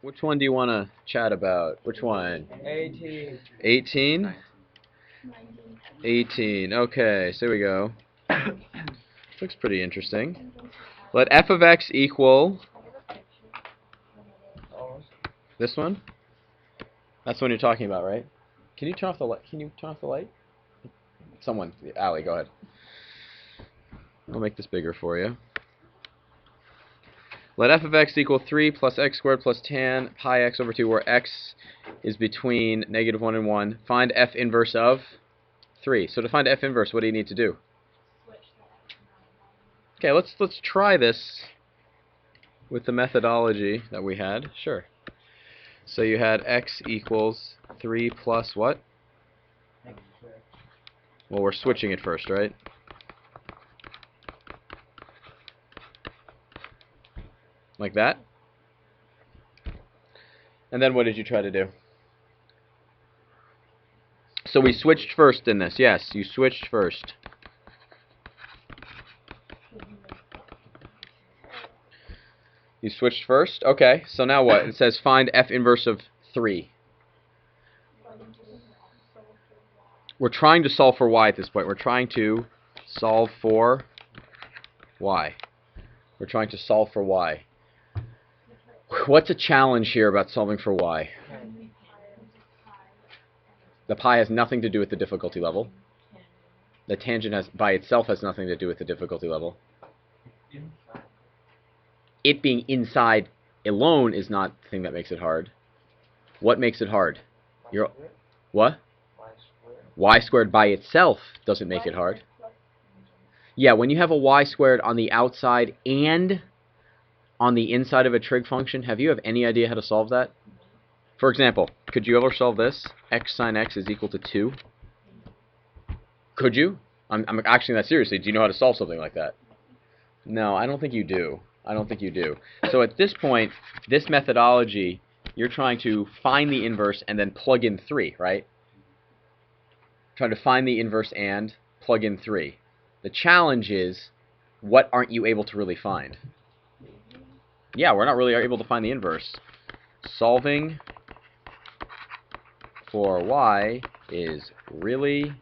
Which one do you want to chat about? Which one? 18. 18? 18. Okay, so here we go. Looks pretty interesting. Let f of x equal this one. That's the one you're talking about, right? Can you turn off the light? Can you turn off the light? Someone, Allie, go ahead. I'll make this bigger for you. Let f of x equal 3 plus x squared plus tan pi x over 2, where x is between negative 1 and 1. Find f inverse of 3. So to find f inverse, what do you need to do? Okay, let's try this with the methodology that we had. Sure. So you had x equals 3 plus what? Well, we're switching it first, right? Like that. And then what did you try to do? So we switched first in this. Yes, you switched first. You switched first? Okay, so now what? It says find f inverse of 3. We're trying to solve for y at this point. We're trying to solve for y. We're trying to solve for y. What's a challenge here about solving for y? The pi has nothing to do with the difficulty level. The tangent has, by itself, has nothing to do with the difficulty level. It being inside alone is not the thing that makes it hard. What makes it hard? What? Y squared by itself doesn't make it hard. Yeah, when you have a y squared on the outside and on the inside of a trig function, have you any idea how to solve that? For example, could you ever solve this? X sine x is equal to 2. Could you? I'm asking that seriously. Do you know how to solve something like that? No, I don't think you do. I don't think you do. So at this point, this methodology, you're trying to find the inverse and then plug in 3, right? Trying to find the inverse and plug in 3. The challenge is, what aren't you able to really find? Yeah, we're not really able to find the inverse. Solving for y is really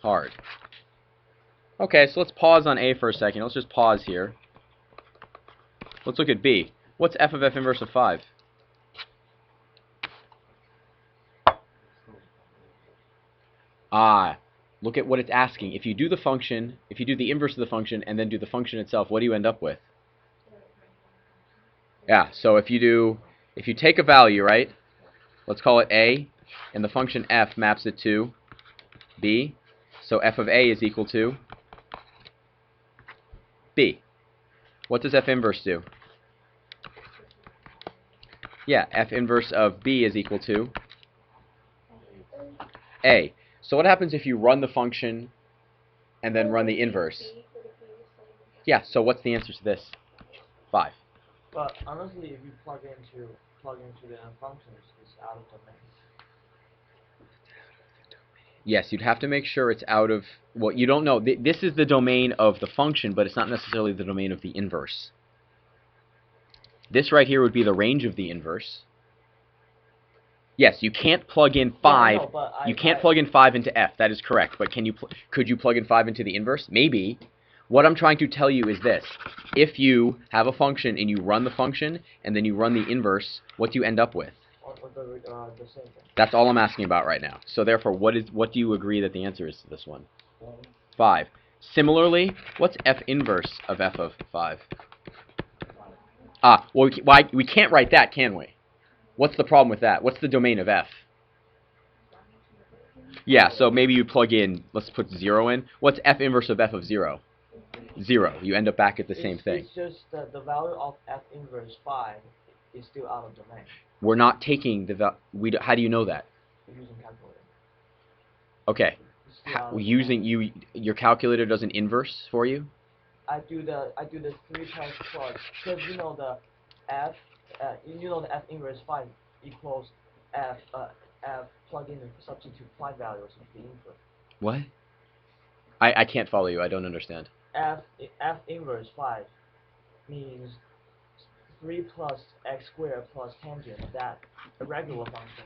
hard. Okay, so let's pause on A for a second. Let's just pause here. Let's look at B. What's f of f inverse of 5? Look at what it's asking. If you do the function, if you do the inverse of the function and then do the function itself, what do you end up with? Yeah, so if you take a value, right? Let's call it a, and the function f maps it to b. So f of a is equal to b. What does f inverse do? Yeah, f inverse of b is equal to a. So what happens if you run the function and then run the inverse? Yeah, so what's the answer to this? 5. But honestly, if you plug into the functions, it's out of domain. Yes, you'd have to make sure it's out of, well, you don't know. This is the domain of the function, but it's not necessarily the domain of the inverse. This right here would be the range of the inverse. Yes, you can't plug in 5. Yeah, no, you can't plug in 5 into f. That is correct. But could you plug in 5 into the inverse? Maybe. What I'm trying to tell you is this. If you have a function and you run the function and then you run the inverse, what do you end up with? The same thing. That's all I'm asking about right now. So therefore, what do you agree that the answer is to this one? 5. Similarly, what's f inverse of f of 5? Well, we can't write that, can we? What's the problem with that? What's the domain of f? Yeah, so maybe you plug in, let's put 0 in. What's f inverse of f of 0? 0. You end up back at the same thing. It's just that the value of f inverse 5 is still out of domain. We're not taking the value. How do you know that? Using calculator. Okay. Your calculator does an inverse for you? I do the 3 times plug, because you know the f the f inverse 5 equals f plug in and substitute 5 values of the input. What? I can't follow you. I don't understand. F inverse 5 means 3 plus x squared plus tangent, that a regular function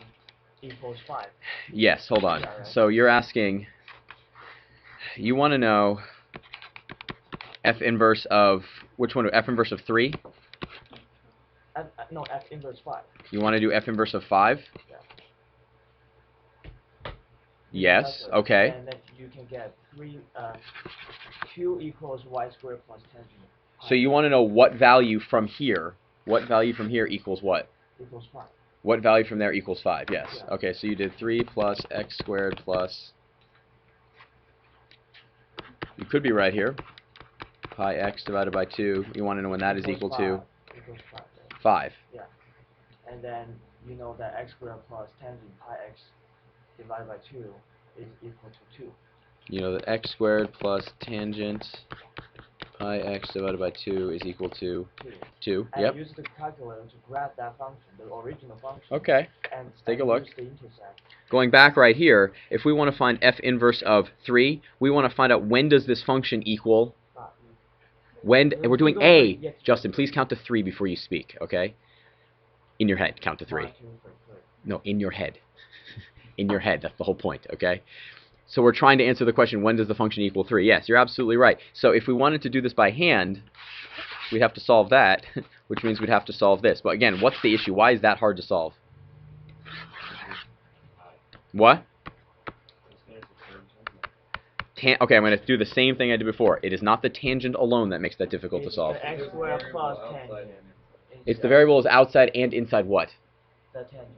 equals 5. Yes, hold on. Yeah, right. So you're asking, you want to know f inverse of, which one? F inverse of 3? No, f inverse 5. You want to do f inverse of 5? Yeah. Yes, okay. And then you can get 2 equals y squared plus tangent. So you want to know what value from here, equals what? Equals 5. What value from there equals 5, yes. Yeah. Okay, so you did 3 plus x squared plus, you could be right here, pi x divided by 2. You want to know when that is equal to? Equals 5. Right? 5. Yeah. And then you know that x squared plus tangent pi x divided by 2 is equal to 2. You know that x squared plus tangent pi x divided by 2 is equal to 2. And Yep. use the calculator to graph that function, the original function. Okay. And Let's take a look. use the intercept. Going back right here, if we want to find f inverse of 3, we want to find out when does this function equal. When, and we're doing a. Justin, please count to 3 before you speak, okay? In your head, count to 3. 1, 2, 3, 3. No, in your head. In your head, that's the whole point, okay? So we're trying to answer the question, when does the function equal 3? Yes, you're absolutely right. So if we wanted to do this by hand, we'd have to solve that, which means we'd have to solve this. But again, what's the issue? Why is that hard to solve? What? Okay, I'm going to do the same thing I did before. It is not the tangent alone that makes that difficult to solve. The x squared plus tangent. It's the variable is outside and inside what? The tangent.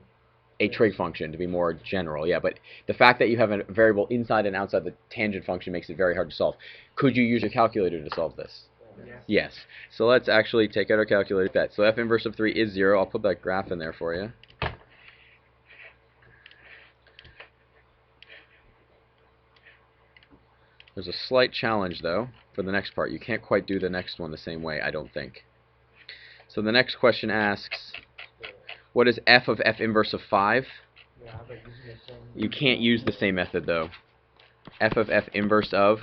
A trig function, to be more general, yeah. But the fact that you have a variable inside and outside the tangent function makes it very hard to solve. Could you use your calculator to solve this? Yeah. Yes. So let's actually take out our calculator. That. So f inverse of 3 is 0. I'll put that graph in there for you. There's a slight challenge, though, for the next part. You can't quite do the next one the same way, I don't think. So the next question asks, what is f of f inverse of 5? Yeah, but using the same. You can't use the same method, though. F of f inverse of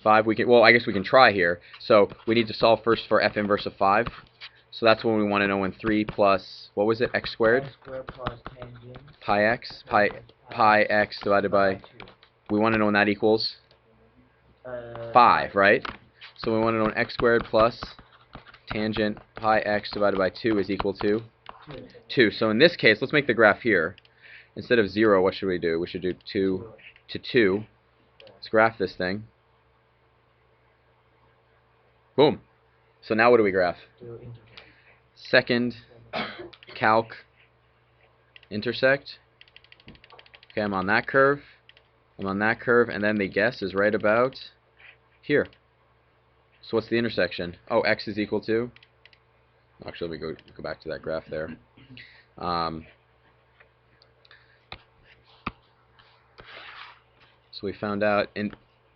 5, we can, well, I guess we can try here. So we need to solve first for f inverse of 5. So that's when we want to know when 3 plus, what was it, x squared? X squared plus tangent. Pi x? Pi x divided by, 2. we want to know when that equals 5, right? So we want to know when x squared plus tangent pi x divided by 2 is equal to 2. So in this case, let's make the graph here. Instead of 0, what should we do? We should do 2 to 2. Let's graph this thing. Boom. So now what do we graph? Second, calc, intersect. Okay, I'm on that curve. I'm on that curve, and then the guess is right about here. So what's the intersection? Oh, x is equal to? Actually, let me go back to that graph there. So we found out,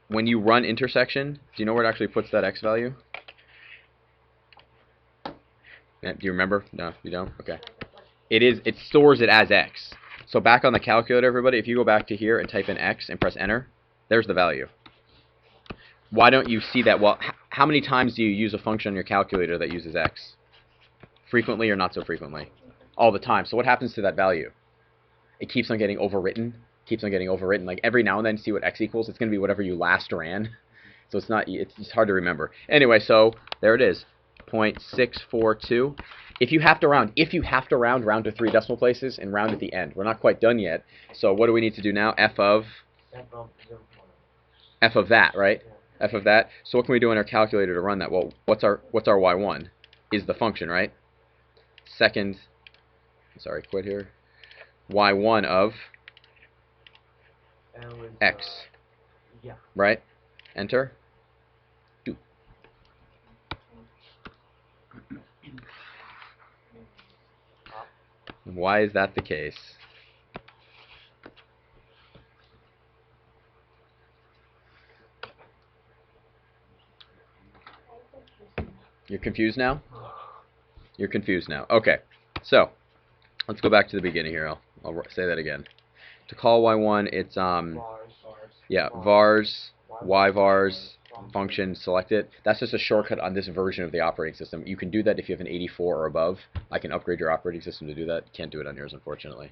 when you run intersection, do you know where it actually puts that x value? Yeah, do you remember? No, you don't? Okay. It stores it as x. So back on the calculator, everybody, if you go back to here and type in x and press enter, there's the value. Why don't you see that? Well, how many times do you use a function on your calculator that uses x? Frequently or not so frequently? All the time. So what happens to that value? It keeps on getting overwritten. Keeps on getting overwritten. Like every now and then, see what x equals. It's going to be whatever you last ran. So it's hard to remember. Anyway, so there it is. 0.642. If you have to round, round to 3 decimal places and round at the end. We're not quite done yet. So what do we need to do now? F of that, right? F of that. So what can we do in our calculator to run that? Well, what's our y1? Is the function, right? Second, sorry, quit here. y1 of x. Yeah. Right? Enter. Do. Why is that the case? You're confused now? You're confused now. Okay. So, let's go back to the beginning here. I'll say that again. To call y1, it's Vars. yeah, vars, y vars, function, select it. That's just a shortcut on this version of the operating system. You can do that if you have an 84 or above. I can upgrade your operating system to do that. Can't do it on yours, unfortunately.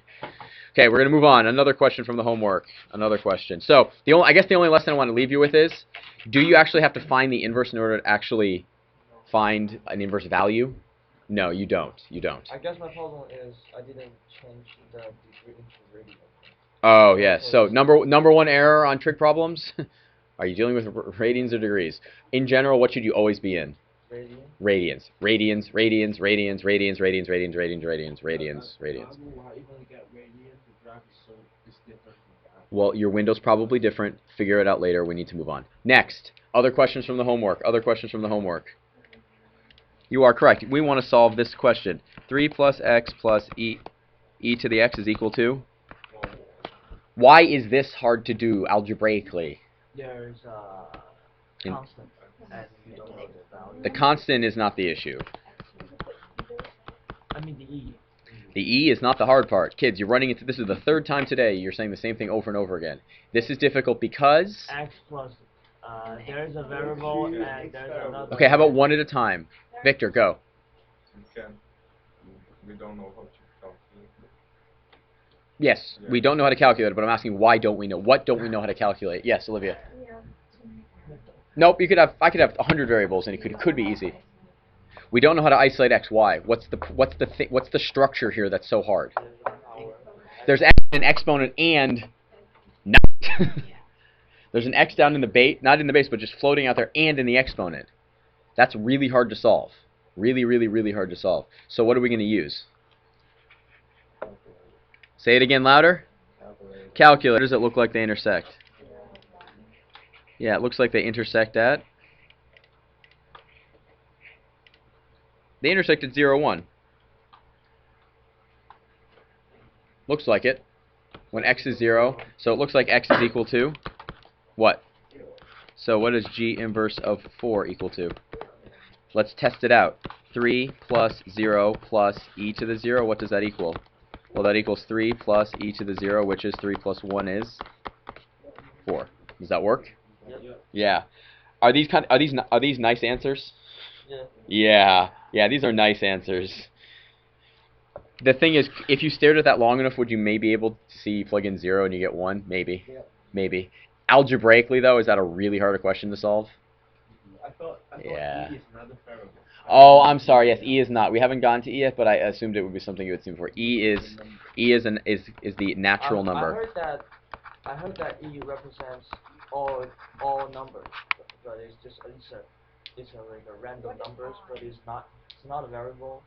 Okay, we're going to move on. Another question from the homework. Another question. So, I guess the only lesson I want to leave you with is, do you actually have to find the inverse in order to actually find an inverse value? No, you don't. You don't. I guess my problem is I didn't change the degree into radian. Oh, yes. So, number one error on trig problems? Are you dealing with radians or degrees? In general, what should you always be in? Radian? Radians. Radians, radians, radians, radians, radians, radians, radians, radians, radians, radians. Well, your window's probably different. Figure it out later. We need to move on. Next. Other questions from the homework. Other questions from the homework. You are correct. We want to solve this question. 3 plus x plus e to the x is equal to? Why is this hard to do algebraically? There's a constant, and you don't know the value. The constant is not the issue. I mean the e. The e is not the hard part. Kids, you're running into this is the third time today you're saying the same thing over and over again. This is difficult because... X plus, there's a variable and there's another... Okay, how about one at a time? Victor, go. We don't know how to calculate. Yes, we don't know how to calculate it, but I'm asking why don't we know? What don't we know how to calculate? Yes, Olivia. Nope, I could have 100 variables and it could be easy. We don't know how to isolate x. Why? What's the structure here that's so hard? There's an exponent and not. There's an x down in the base, not in the base, but just floating out there and in the exponent. That's really hard to solve. Really, really, really hard to solve. So what are we going to use? Say it again louder. Calculator. Does it look like they intersect? Yeah, it looks like they intersect at. They intersect at 0, 1. Looks like it. When x is 0, so it looks like x is equal to what? So what is g inverse of 4 equal to? Let's test it out. 3 plus 0 plus e to the 0, what does that equal? Well, that equals 3 plus e to the 0, which is 3 plus 1 is 4. Does that work? Yep. Yeah. Are these nice answers? Yeah. Yeah, these are nice answers. The thing is, if you stared at that long enough, would you maybe able to see you plug in 0 and you get 1? Maybe. Yeah. Maybe. Algebraically, though, is that a really hard question to solve? I thought Yeah. E is not a variable. Oh, I'm sorry. Yes, E is not. We haven't gotten to E yet, but I assumed it would be something you had seen before. E is the natural number. I heard that E represents all numbers, but it's like a random numbers, but it's not a variable.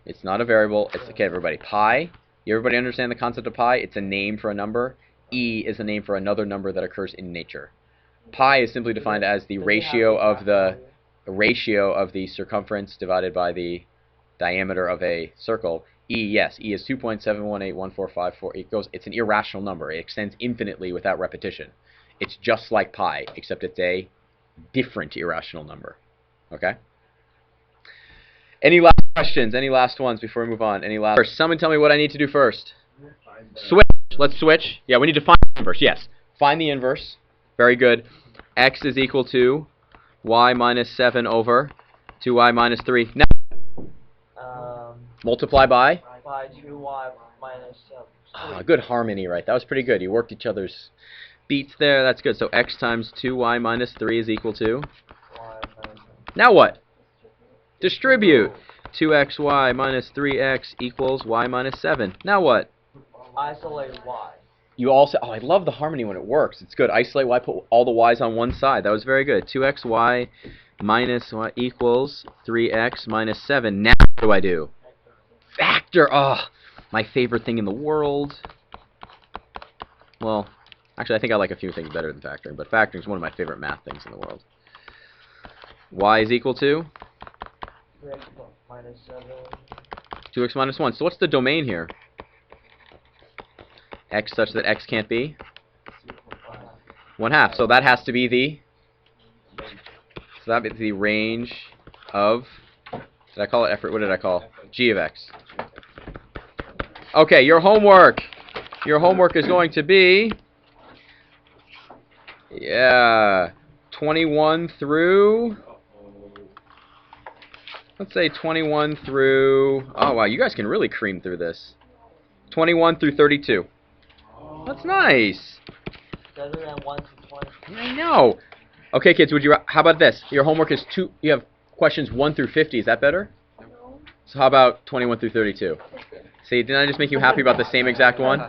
It's not a variable. It's okay, everybody. Pi. Everybody understand the concept of pi? It's a name for a number. E is a name for another number that occurs in nature. Pi is simply defined as the ratio of the circumference divided by the diameter of a circle. E is 2.7181454. It's an irrational number. It extends infinitely without repetition. It's just like pi, except it's a different irrational number. Okay? Any last questions? Any last ones before we move on? First, someone tell me what I need to do first. Switch. Let's switch. Yeah, we need to find the inverse. Yes. Find the inverse. Very good. X is equal to y minus 7 over 2y minus 3. Now, multiply by 2y minus 7. Good harmony, right? That was pretty good. You worked each other's beats there. That's good. So x times 2y minus 3 is equal to? Now what? Distribute. 2xy minus 3x equals y minus 7. Now what? Isolate y. You also, I love the harmony when it works. It's good. Isolate y, put all the y's on one side. That was very good. 2xy minus y equals 3x minus 7. Now what do I do? Factor. Oh, my favorite thing in the world. Well, actually, I think I like a few things better than factoring, but factoring is one of my favorite math things in the world. Y is equal to? 3x minus 7. 2x minus 1. So what's the domain here? X such that x can't be? 1/2. So that has to be the? So that is the range of? Did I call it effort? What did I call? G of x. Okay, your homework. Your homework is going to be, 21 through, let's say 21 through, oh wow, you guys can really cream through this. 21 through 32. That's nice. Better than 1 to 20. Yeah, I know. Okay, kids, how about this? Your homework is you have questions 1 through 50. Is that better? No. So how about 21 through 32? See, didn't I just make you happy about the same exact one?